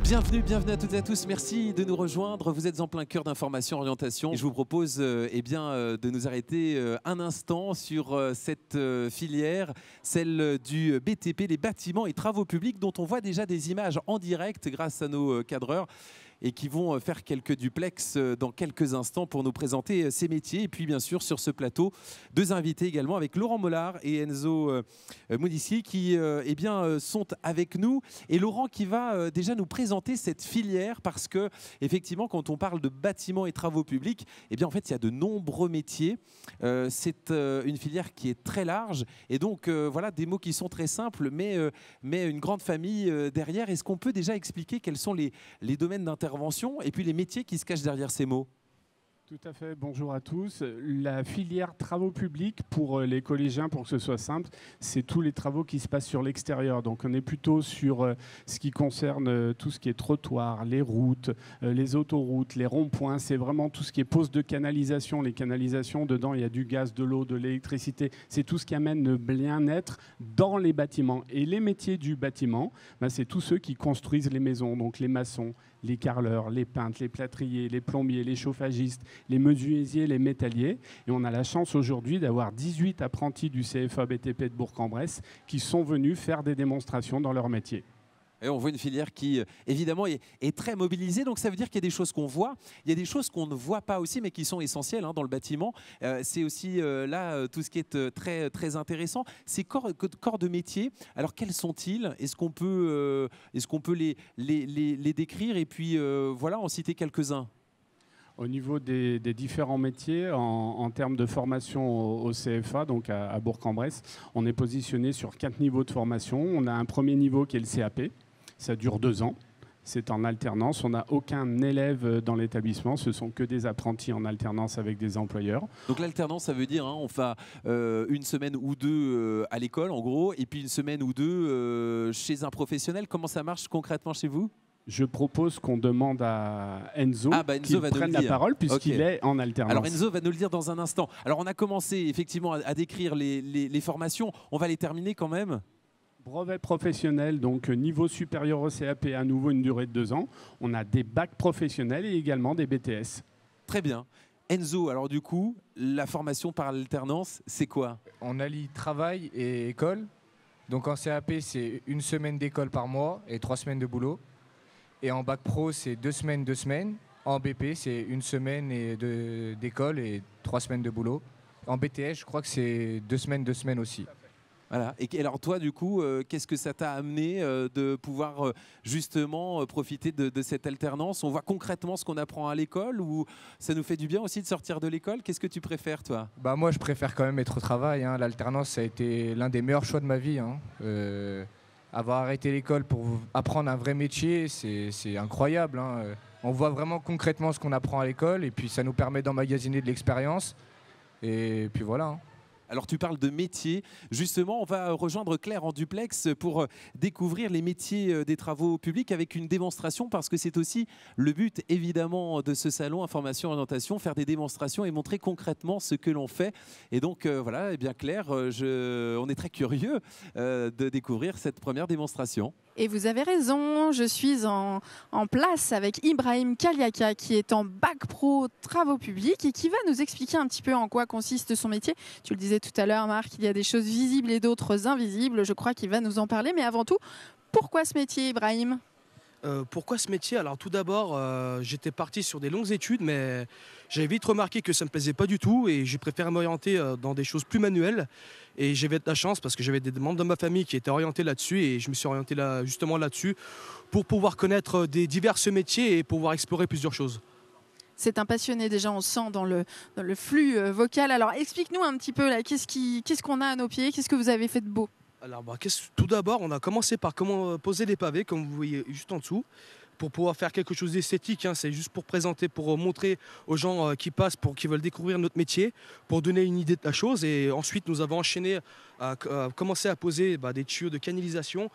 Bienvenue à toutes et à tous. Merci de nous rejoindre. Vous êtes en plein cœur d'information, orientation. Et je vous propose de nous arrêter un instant sur cette filière, celle du BTP, les bâtiments et travaux publics, dont on voit déjà des images en direct grâce à nos cadreurs et qui vont faire quelques duplex dans quelques instants pour nous présenter ces métiers. Et puis bien sûr sur ce plateau, deux invités également avec Laurent Mollard et Enzo Moudici qui sont avec nous. Et Laurent qui va déjà nous présenter cette filière parce que effectivement quand on parle de bâtiments et travaux publics, en fait il y a de nombreux métiers. C'est une filière qui est très large et donc voilà des mots qui sont très simples mais une grande famille derrière. Est-ce qu'on peut déjà expliquer quels sont les domaines d'intervention et puis les métiers qui se cachent derrière ces mots? Tout à fait, bonjour à tous. La filière travaux publics, pour les collégiens, pour que ce soit simple, c'est tous les travaux qui se passent sur l'extérieur. Donc on est plutôt sur ce qui concerne tout ce qui est trottoirs, les routes, les autoroutes, les ronds-points. C'est vraiment tout ce qui est pose de canalisation. Les canalisations, dedans, il y a du gaz, de l'eau, de l'électricité. C'est tout ce qui amène le bien-être dans les bâtiments. Et les métiers du bâtiment, c'est tous ceux qui construisent les maisons, donc les maçons, les carreleurs, les peintres, les plâtriers, les plombiers, les chauffagistes, les menuisiers, les métalliers. Et on a la chance aujourd'hui d'avoir 18 apprentis du CFA BTP de Bourg-en-Bresse qui sont venus faire des démonstrations dans leur métier. Et on voit une filière qui, évidemment, est très mobilisée. Donc, ça veut dire qu'il y a des choses qu'on voit. Il y a des choses qu'on ne voit pas aussi, mais qui sont essentielles dans le bâtiment. C'est aussi là tout ce qui est très, très intéressant. Ces corps de métier, alors quels sont-ils? Est-ce qu'on peut les décrire et puis voilà, en citer quelques-uns? Au niveau des différents métiers, en termes de formation au CFA, donc à Bourg-en-Bresse, on est positionné sur 4 niveaux de formation. On a un premier niveau qui est le CAP. Ça dure 2 ans. C'est en alternance. On n'a aucun élève dans l'établissement. Ce sont que des apprentis en alternance avec des employeurs. Donc l'alternance, ça veut dire on fait une semaine ou deux à l'école, en gros, et puis une semaine ou deux chez un professionnel. Comment ça marche concrètement chez vous? Je propose qu'on demande à Enzo, qu'il prenne la parole puisqu'il est en alternance. Alors Enzo va nous le dire dans un instant. Alors on a commencé effectivement à décrire les formations. On va les terminer quand même. Brevet professionnel, donc niveau supérieur au CAP, à nouveau une durée de 2 ans. On a des bacs professionnels et également des BTS. Très bien. Enzo, alors du coup, la formation par alternance, c'est quoi? On allie travail et école. Donc en CAP, c'est 1 semaine d'école par mois et 3 semaines de boulot. Et en bac pro, c'est 2 semaines, 2 semaines. En BP, c'est 1 semaine d'école et 3 semaines de boulot. En BTS, je crois que c'est 2 semaines, 2 semaines aussi. Voilà. Et alors toi, du coup, qu'est-ce que ça t'a amené de pouvoir justement profiter de cette alternance? On voit concrètement ce qu'on apprend à l'école ou ça nous fait du bien aussi de sortir de l'école? Qu'est-ce que tu préfères, toi? Moi, je préfère quand même être au travail. L'alternance, ça a été l'un des meilleurs choix de ma vie. Avoir arrêté l'école pour apprendre un vrai métier, c'est incroyable. On voit vraiment concrètement ce qu'on apprend à l'école et puis ça nous permet d'emmagasiner de l'expérience. Et puis voilà. Alors tu parles de métier. Justement, on va rejoindre Claire en duplex pour découvrir les métiers des travaux publics avec une démonstration parce que c'est aussi le but évidemment de ce salon Information Orientation, faire des démonstrations et montrer concrètement ce que l'on fait. Et donc voilà, Claire, on est très curieux de découvrir cette première démonstration. Et vous avez raison, je suis en place avec Ibrahim Kaliaka qui est en bac pro travaux publics et qui va nous expliquer un petit peu en quoi consiste son métier. Tu le disais tout à l'heure, Marc, il y a des choses visibles et d'autres invisibles. Je crois qu'il va nous en parler. Mais avant tout, pourquoi ce métier, Ibrahim ? Pourquoi ce métier? Alors tout d'abord, j'étais parti sur des longues études, mais j'avais vite remarqué que ça ne me plaisait pas du tout et j'ai préféré m'orienter dans des choses plus manuelles. Et j'avais de la chance parce que j'avais des membres de ma famille qui étaient orientés là-dessus et je me suis orienté justement là-dessus pour pouvoir connaître des divers métiers et pouvoir explorer plusieurs choses. C'est un passionné déjà, on sent dans le flux vocal. Alors explique-nous un petit peu, là, qu'est-ce qu'on a à nos pieds? Qu'est-ce que vous avez fait de beau? Alors tout d'abord, on a commencé par comment poser les pavés, comme vous voyez juste en dessous, pour pouvoir faire quelque chose d'esthétique. C'est juste pour présenter, pour montrer aux gens qui passent, qui veulent découvrir notre métier, pour donner une idée de la chose. Et ensuite, nous avons enchaîné à commencer à poser des tuyaux de canalisation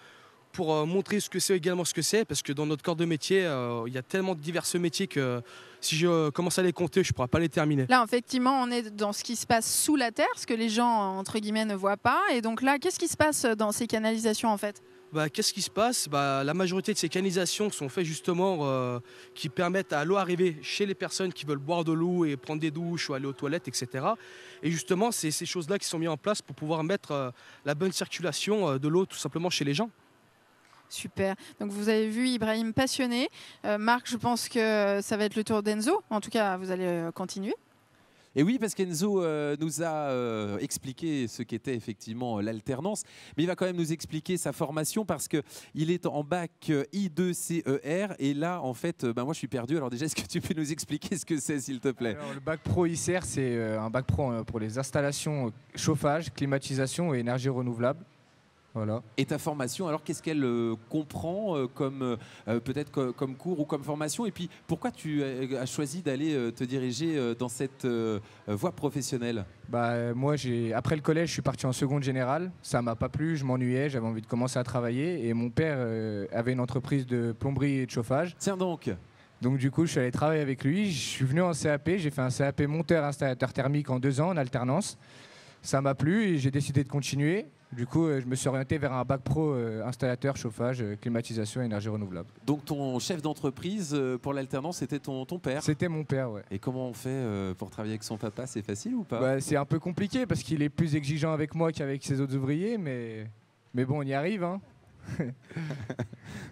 pour montrer ce que c'est également ce que c'est, parce que dans notre corps de métier, il y a tellement de divers métiers que si je commence à les compter, je ne pourrai pas les terminer. Là, effectivement, on est dans ce qui se passe sous la terre, ce que les gens, entre guillemets, ne voient pas. Et donc là, qu'est-ce qui se passe dans ces canalisations, en fait ? Qu'est-ce qui se passe? La majorité de ces canalisations sont faites justement qui permettent à l'eau arriver chez les personnes qui veulent boire de l'eau et prendre des douches ou aller aux toilettes, etc. Et justement, c'est ces choses-là qui sont mises en place pour pouvoir mettre la bonne circulation de l'eau tout simplement chez les gens. Super. Donc vous avez vu Ibrahim passionné. Marc, je pense que ça va être le tour d'Enzo. En tout cas, vous allez continuer. Et oui, parce qu'Enzo nous a expliqué ce qu'était effectivement l'alternance, mais il va quand même nous expliquer sa formation parce qu'il est en bac I2CER et là, en fait, moi je suis perdu. Alors déjà, est-ce que tu peux nous expliquer ce que c'est, s'il te plaît? Alors, le bac pro ICER, c'est un bac pro pour les installations chauffage, climatisation et énergie renouvelable. Voilà. Et ta formation, alors qu'est-ce qu'elle comprend comme peut-être comme cours ou comme formation? Et puis pourquoi tu as choisi d'aller te diriger dans cette voie professionnelle? Moi, après le collège, je suis parti en seconde générale. Ça m'a pas plu, je m'ennuyais, j'avais envie de commencer à travailler. Et mon père avait une entreprise de plomberie et de chauffage. Tiens donc. Donc du coup, je suis allé travailler avec lui. Je suis venu en CAP, j'ai fait un CAP monteur installateur thermique en 2 ans en alternance. Ça m'a plu et j'ai décidé de continuer. Du coup, je me suis orienté vers un bac pro installateur, chauffage, climatisation et énergie renouvelable. Donc ton chef d'entreprise pour l'alternance, c'était ton père? C'était mon père, ouais. Et comment on fait pour travailler avec son papa? C'est facile ou pas? C'est un peu compliqué parce qu'il est plus exigeant avec moi qu'avec ses autres ouvriers, mais bon, on y arrive, hein.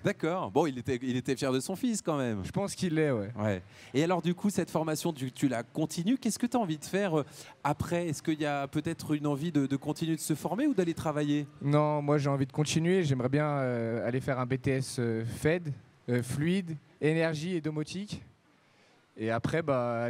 D'accord. Bon, il était fier de son fils quand même. Je pense qu'il l'est, ouais. Ouais. Et alors du coup, cette formation, tu la continues. Qu'est-ce que tu as envie de faire après? Est-ce qu'il y a peut-être une envie de continuer de se former ou d'aller travailler? Non, moi j'ai envie de continuer. J'aimerais bien aller faire un BTS FED, fluide, énergie et domotique. Et après,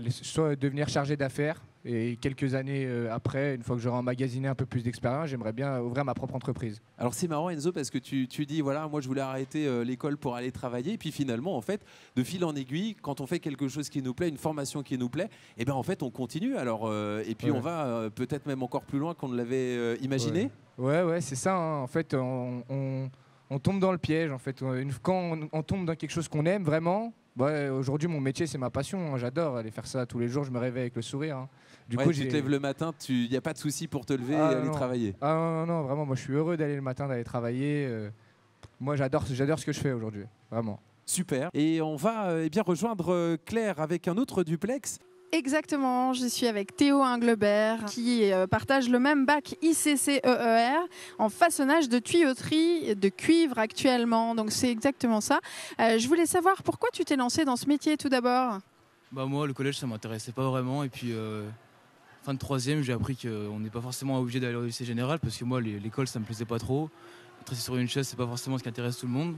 soit devenir chargé d'affaires. Et quelques années après, une fois que j'aurai emmagasiné un peu plus d'expérience, j'aimerais bien ouvrir ma propre entreprise. Alors c'est marrant, Enzo, parce que tu dis, voilà, moi je voulais arrêter l'école pour aller travailler. Et puis finalement, en fait, de fil en aiguille, quand on fait quelque chose qui nous plaît, une formation qui nous plaît, et ben en fait on continue. Alors, et puis on va peut-être même encore plus loin qu'on ne l'avait imaginé. Ouais, c'est ça. Hein. En fait, on tombe dans le piège. En fait, quand on tombe dans quelque chose qu'on aime vraiment. Aujourd'hui, mon métier, c'est ma passion. Hein. J'adore aller faire ça tous les jours. Je me réveille avec le sourire. Hein. Du coup, tu te lèves le matin, il n'y a pas de souci pour te lever et aller travailler. Ah non, vraiment, moi je suis heureux d'aller le matin, d'aller travailler. Moi, j'adore ce que je fais aujourd'hui, vraiment. Super. Et on va bien rejoindre Claire avec un autre duplex. Exactement, je suis avec Théo Inglebert qui partage le même bac ICCEER en façonnage de tuyauterie de cuivre actuellement. Donc c'est exactement ça. Je voulais savoir pourquoi tu t'es lancé dans ce métier tout d'abord. Moi, le collège, ça m'intéressait pas vraiment. Et puis, fin de troisième, j'ai appris qu'on n'est pas forcément obligé d'aller au lycée général parce que moi, l'école, ça me plaisait pas trop. Être assis sur une chaise, c'est pas forcément ce qui intéresse tout le monde.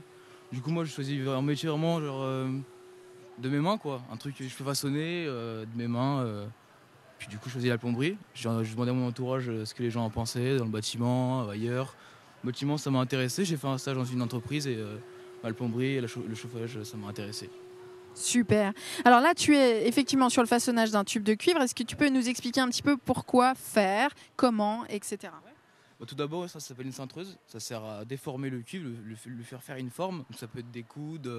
Du coup, moi, j'ai choisi un métier vraiment de mes mains, quoi. Un truc que je peux façonner de mes mains. Puis du coup, je choisis la plomberie. Je demandais à mon entourage ce que les gens en pensaient dans le bâtiment, ailleurs. Le bâtiment, ça m'a intéressé. J'ai fait un stage dans une entreprise et la plomberie et le chauffage, ça m'a intéressé. Super. Alors là, tu es effectivement sur le façonnage d'un tube de cuivre. Est-ce que tu peux nous expliquer un petit peu pourquoi faire, comment, etc. Tout d'abord, ça s'appelle une cintreuse. Ça sert à déformer le cuivre, le faire faire une forme. Donc, ça peut être des coudes,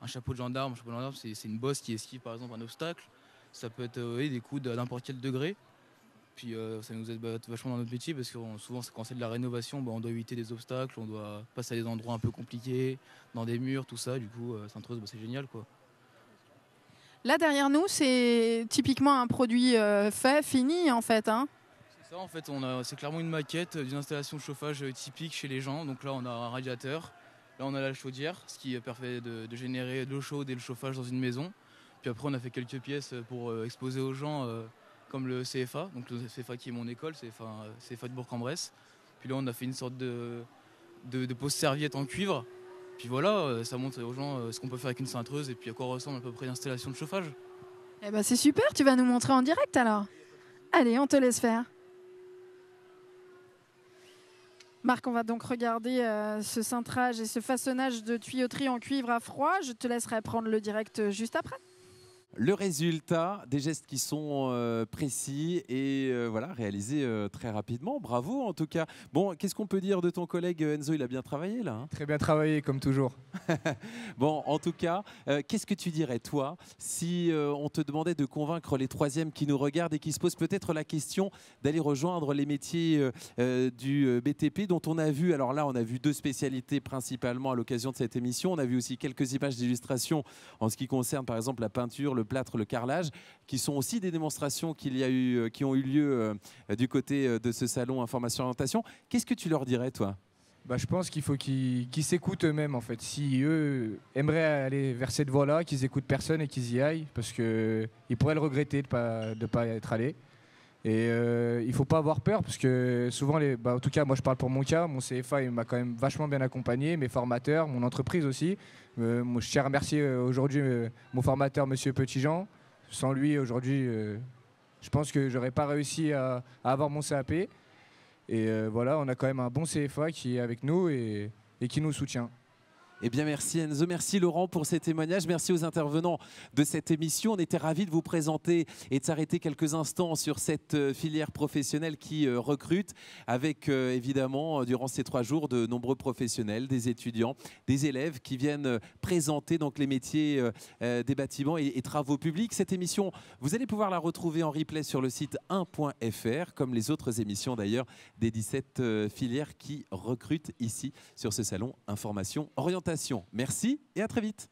un chapeau de gendarme. Un chapeau de gendarme, c'est une bosse qui esquive par exemple un obstacle. Ça peut être des coudes à n'importe quel degré. Puis ça nous aide vachement dans notre métier parce que souvent, quand c'est de la rénovation, on doit éviter des obstacles, on doit passer à des endroits un peu compliqués, dans des murs, tout ça. Du coup, cintreuse, c'est génial, quoi. Là, derrière nous, c'est typiquement un produit fait, fini, en fait. Hein. C'est ça, en fait, c'est clairement une maquette d'une installation de chauffage typique chez les gens. Donc là, on a un radiateur, là, on a la chaudière, ce qui permet de générer de l'eau chaude et le chauffage dans une maison. Puis après, on a fait quelques pièces pour exposer aux gens, comme le CFA, donc le CFA qui est mon école, CFA de Bourg-en-Bresse. Puis là, on a fait une sorte de pose-serviette en cuivre. Puis voilà, ça montre aux gens ce qu'on peut faire avec une cintreuse et puis à quoi ressemble à peu près l'installation de chauffage. Eh ben c'est super, tu vas nous montrer en direct alors. Allez, on te laisse faire. Marc, on va donc regarder ce cintrage et ce façonnage de tuyauterie en cuivre à froid. Je te laisserai prendre le direct juste après. Le résultat, des gestes qui sont précis et voilà, réalisés très rapidement. Bravo en tout cas. Bon, qu'est-ce qu'on peut dire de ton collègue Enzo? Il a bien travaillé là, hein? Très bien travaillé, comme toujours. Bon, en tout cas, qu'est-ce que tu dirais toi si on te demandait de convaincre les troisièmes qui nous regardent et qui se posent peut-être la question d'aller rejoindre les métiers du BTP dont on a vu, alors là on a vu 2 spécialités principalement à l'occasion de cette émission. On a vu aussi quelques images d'illustration en ce qui concerne par exemple la peinture, le plâtre, le carrelage, qui sont aussi des démonstrations qui ont eu lieu du côté de ce salon Information Orientation. Qu'est-ce que tu leur dirais, toi? Bah, je pense qu'il faut qu'ils s'écoutent eux-mêmes, en fait. Si eux aimeraient aller vers cette voie-là, qu'ils écoutent personne et qu'ils y aillent, parce qu'ils pourraient le regretter de ne pas être allés. Et il ne faut pas avoir peur, parce que souvent, en tout cas, moi je parle pour mon cas, mon CFA il m'a quand même vachement bien accompagné, mes formateurs, mon entreprise aussi. Moi, je tiens à remercier aujourd'hui mon formateur, Monsieur Petitjean. Sans lui, aujourd'hui, je pense que je n'aurais pas réussi à avoir mon CAP. Et voilà, on a quand même un bon CFA qui est avec nous et qui nous soutient. Eh bien, merci Enzo, merci Laurent pour ces témoignages, merci aux intervenants de cette émission. On était ravis de vous présenter et de s'arrêter quelques instants sur cette filière professionnelle qui recrute avec évidemment durant ces 3 jours de nombreux professionnels, des étudiants, des élèves qui viennent présenter donc les métiers des bâtiments et travaux publics. Cette émission, vous allez pouvoir la retrouver en replay sur le site 1.fr comme les autres émissions d'ailleurs des 17 filières qui recrutent ici sur ce salon Information Orientation. Merci et à très vite.